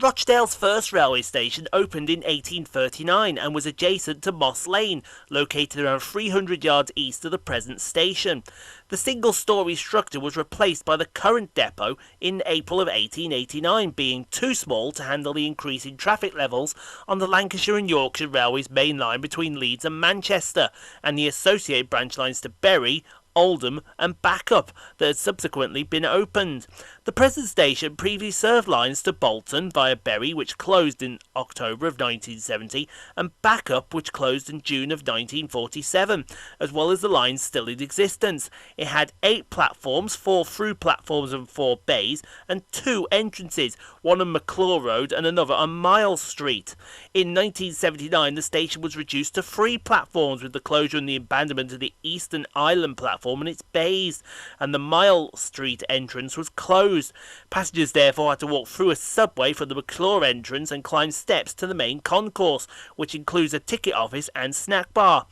Rochdale's first railway station opened in 1839 and was adjacent to Moss Lane, located around 300 yards east of the present station. The single-storey structure was replaced by the current depot in April of 1889, being too small to handle the increasing traffic levels on the Lancashire and Yorkshire Railway's main line between Leeds and Manchester, and the associated branch lines to Bury, Oldham and Backup that had subsequently been opened. The present station previously served lines to Bolton via Bury, which closed in October of 1970, and Backup, which closed in June of 1947, as well as the lines still in existence. It had 8 platforms, 4 through platforms and 4 bays, and 2 entrances, one on McClure Road and another on Miles Street. In 1979, the station was reduced to 3 platforms, with the closure and the abandonment of the Eastern Island platform and its bays, and the Mile Street entrance was closed. Passengers therefore had to walk through a subway from the McClure entrance and climb steps to the main concourse, which includes a ticket office and snack bar.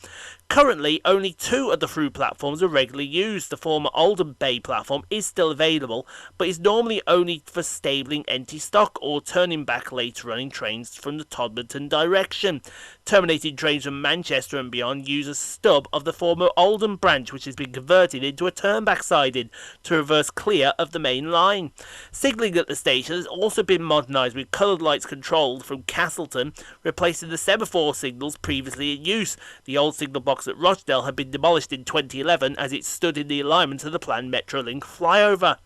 Currently, only 2 of the through platforms are regularly used. The former Oldham Bay platform is still available, but is normally only for stabling empty stock or turning back late running trains from the Todmorden direction. Terminating trains from Manchester and beyond use a stub of the former Oldham branch, which has been converted into a turnback siding to reverse clear of the main line. Signalling at the station has also been modernised, with coloured lights controlled from Castleton, replacing the semaphore signals previously in use. The old signal box at Rochdale had been demolished in 2011 as it stood in the alignment of the planned Metrolink flyover.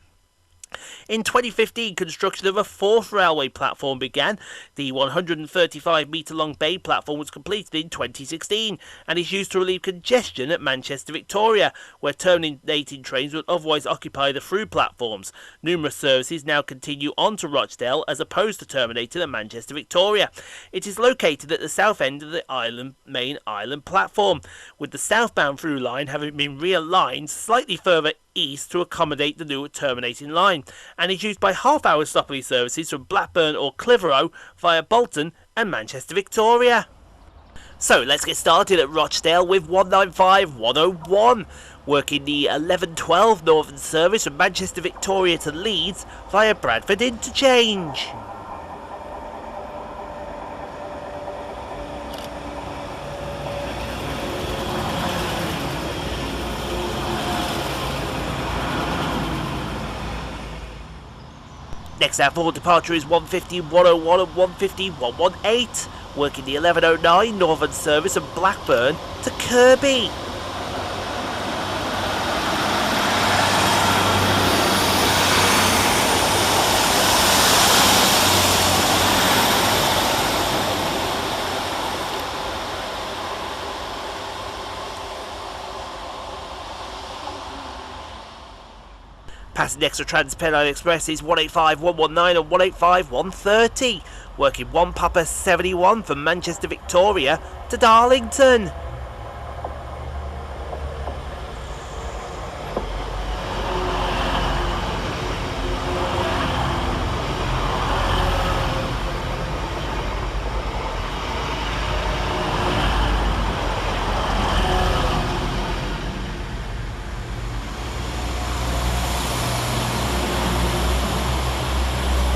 In 2015, construction of a 4th railway platform began. The 135-metre-long bay platform was completed in 2016 and is used to relieve congestion at Manchester Victoria, where terminating trains would otherwise occupy the through platforms. Numerous services now continue on to Rochdale as opposed to terminating at Manchester Victoria. It is located at the south end of the main island platform, with the southbound through line having been realigned slightly further east to accommodate the new terminating line, and is used by half-hour stopping services from Blackburn or Clitheroe via Bolton and Manchester Victoria. So let's get started at Rochdale with 195-101, working the 1112 Northern service from Manchester Victoria to Leeds via Bradford Interchange. Next out for departure is 150-101 and 150-118, working the 1109 Northern service from Blackburn to Kirkby. Passing next to Transpennine Express is 185-119 and 185-130, working 1 Papa 71 from Manchester Victoria to Darlington.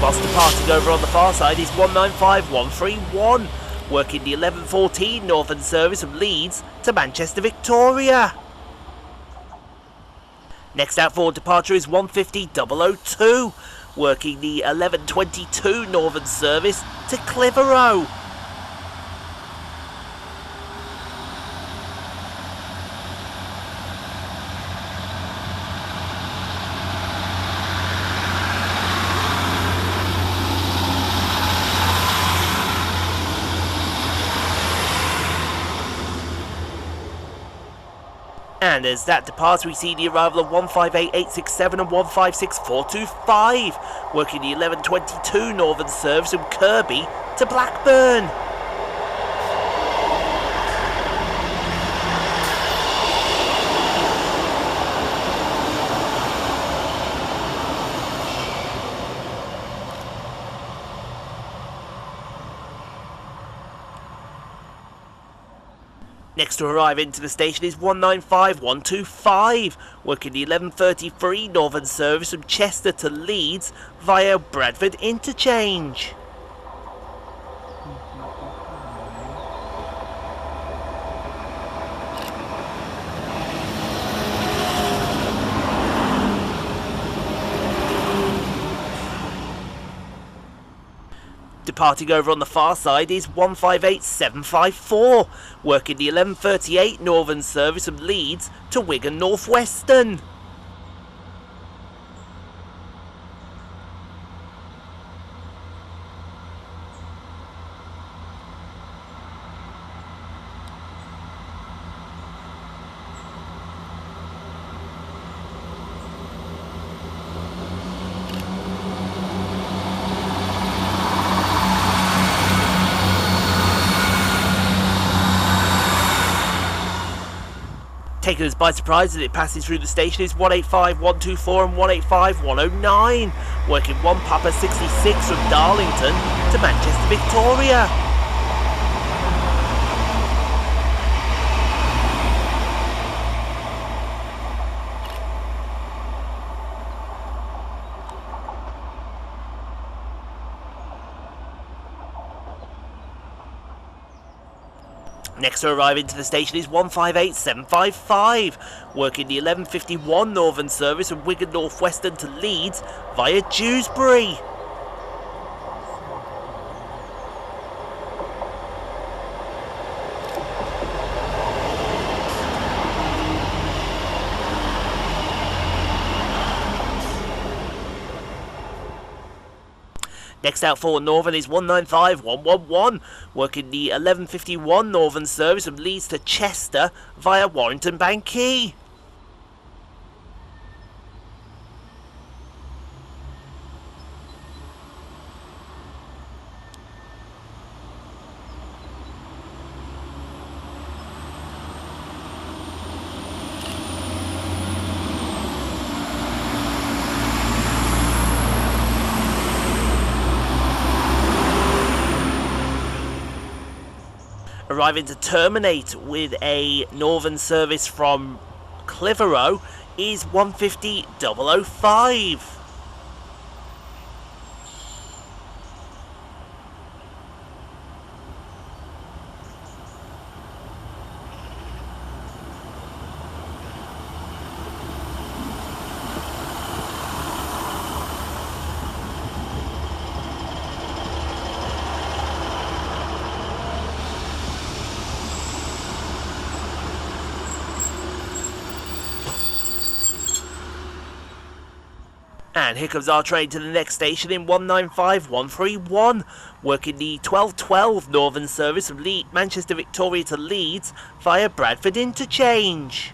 Whilst departing over on the far side is 195-131, working the 1114 Northern service from Leeds to Manchester Victoria. Next out for departure is 150-002, working the 1122 Northern service to Clitheroe. And as that departs, we see the arrival of 158867 and 156425, working the 1122 Northern service from Kirkby to Blackburn. Next to arrive into the station is 195125, working the 11:33 Northern service from Chester to Leeds via Bradford Interchange. Departing over on the far side is 158754, working the 11:38 Northern service from Leeds to Wigan North Western. Taking us by surprise as it passes through the station is 185124 and 185109, working 1 Papa 66 from Darlington to Manchester Victoria. Next to arrive into the station is 158755, working the 11:51 Northern service from Wigan North Western to Leeds via Dewsbury. Next out for Northern is 195111, working the 11:51 Northern service from Leeds to Chester via Warrington Banquet. Arriving to terminate with a Northern service from Clitheroe is 150005. And here comes our train to the next station in 195131, working the 12:12 Northern service from Manchester Victoria to Leeds via Bradford Interchange.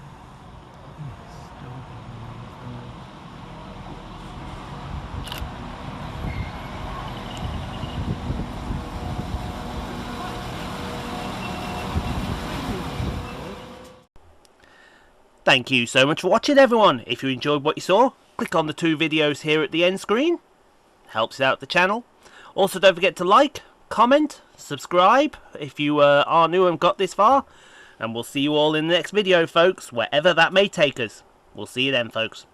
Thank you so much for watching, everyone. If you enjoyed what you saw, click on the 2 videos here at the end screen. Helps out the channel. Also, don't forget to like, comment, subscribe if you are new and got this far. And we'll see you all in the next video, folks, wherever that may take us. We'll see you then, folks.